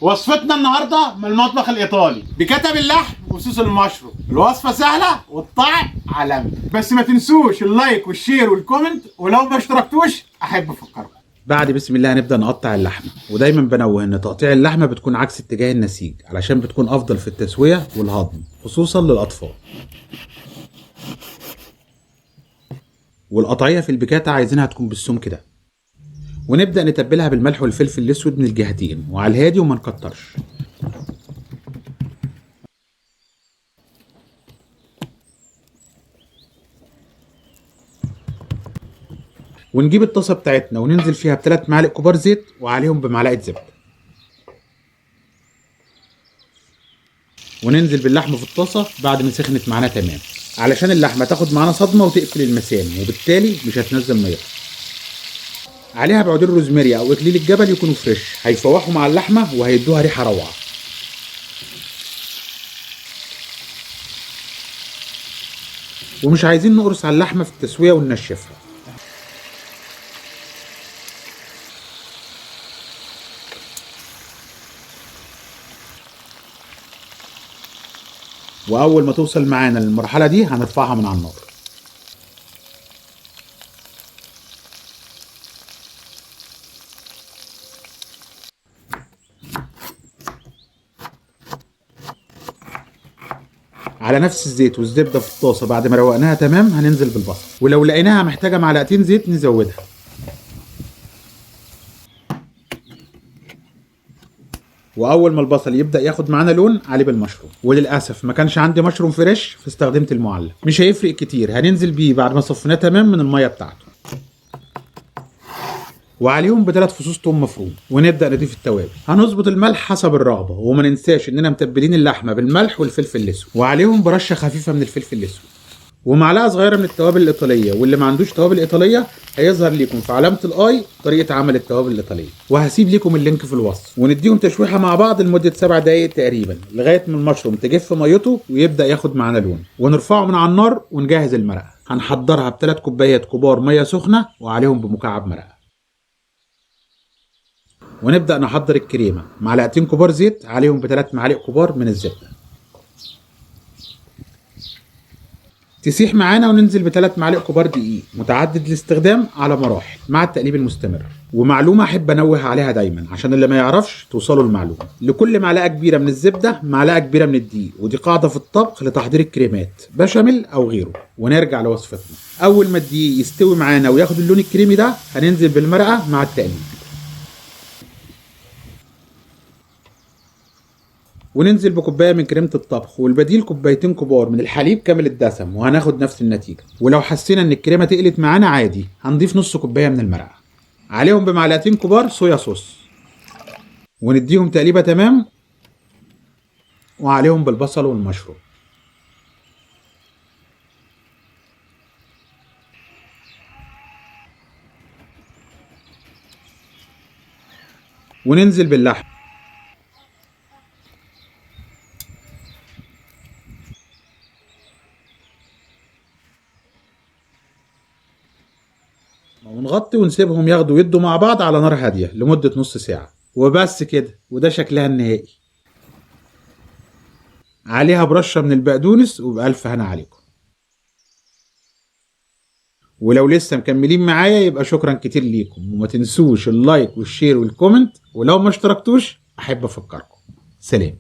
وصفتنا النهارده من المطبخ الايطالي بكتب اللحم وصوص المشروم. الوصفه سهله والطعم عالمي، بس ما تنسوش اللايك والشير والكومنت، ولو ما اشتركتوش احب افكركم. بعد بسم الله هنبدا نقطع اللحمه، ودايما بنوه ان تقطيع اللحمه بتكون عكس اتجاه النسيج علشان بتكون افضل في التسويه والهضم خصوصا للاطفال. والقطعيه في البيكاتا عايزينها تكون بالسمك ده. ونبدأ نتبلها بالملح والفلفل الأسود من الجهتين وعلى الهادي وما نكترش. ونجيب الطاسة بتاعتنا وننزل فيها ب3 معالق كبار زيت وعليهم بمعلقة زبدة. وننزل باللحمة في الطاسة بعد ما سخنت معانا تمام، علشان اللحمة تاخد معانا صدمة وتقفل المسام، وبالتالي مش هتنزل مية. عليها بعودين روزماري او اكليل الجبل يكونوا فريش، هيفوحوا مع اللحمه وهيدوها ريحه روعه. ومش عايزين نقرص على اللحمه في التسويه وننشفها. واول ما توصل معانا للمرحله دي هنرفعها من على النار. على نفس الزيت والزبده في الطاسه بعد ما روقناها تمام هننزل بالبصل، ولو لقيناها محتاجه معلقتين زيت نزودها. واول ما البصل يبدا ياخد معانا لون عليه بالمشروم، وللاسف ما كانش عندي مشروم فريش فاستخدمت المعلب، مش هيفرق كتير، هننزل بيه بعد ما صفيناه تمام من الميه بتاعته. وعليهم ب3 فصوص توم مفروم، ونبدا نضيف التوابل. هنظبط الملح حسب الرغبه، وما ننساش اننا متبلين اللحمه بالملح والفلفل الاسود، وعليهم برشه خفيفه من الفلفل الاسود ومعلقه صغيره من التوابل الايطاليه. واللي ما عندوش توابل ايطاليه هيظهر ليكم في علامه الاي طريقه عمل التوابل الايطاليه، وهسيب ليكم اللينك في الوصف. ونديهم تشويحه مع بعض لمده 7 دقائق تقريبا لغايه ما المشروم تجف ميته ويبدا ياخد معانا لون، ونرفعه من على النار ونجهز المرقه. هنحضرها ب3 كوبايات كبار ميه سخنه وعليهم بمكعب مرقه. ونبدأ نحضر الكريمة، معلقتين كبار زيت عليهم ب3 معالق كبار من الزبدة. تسيح معانا وننزل ب3 معالق كبار دقيق متعدد الاستخدام على مراحل مع التقليب المستمر. ومعلومة أحب أنوه عليها دايما عشان اللي ما يعرفش توصلوا المعلومة: لكل معلقة كبيرة من الزبدة معلقة كبيرة من الدقيق، ودي قاعدة في الطبخ لتحضير الكريمات بشاميل أو غيره. ونرجع لوصفتنا. أول ما الدقيق يستوي معانا وياخد اللون الكريمي ده هننزل بالمرقة مع التقليب. وننزل بكوبايه من كريمه الطبخ، والبديل كوبايتين كبار من الحليب كامل الدسم، وهناخد نفس النتيجه. ولو حسينا ان الكريمه تقلت معانا عادي هنضيف نص كوبايه من المرقه. عليهم بمعلقتين كبار صويا صوص، ونديهم تقليبه تمام، وعليهم بالبصل والمشروم. وننزل باللحم. ونغطي ونسيبهم ياخدوا يدوا مع بعض على نار هاديه لمده نص ساعه، وبس كده. وده شكلها النهائي. عليها برشه من البقدونس، وبألف هنا عليكم. ولو لسه مكملين معايا يبقى شكرا كتير ليكم، وما تنسوش اللايك والشير والكومنت، ولو ما اشتركتوش احب افكركم. سلام.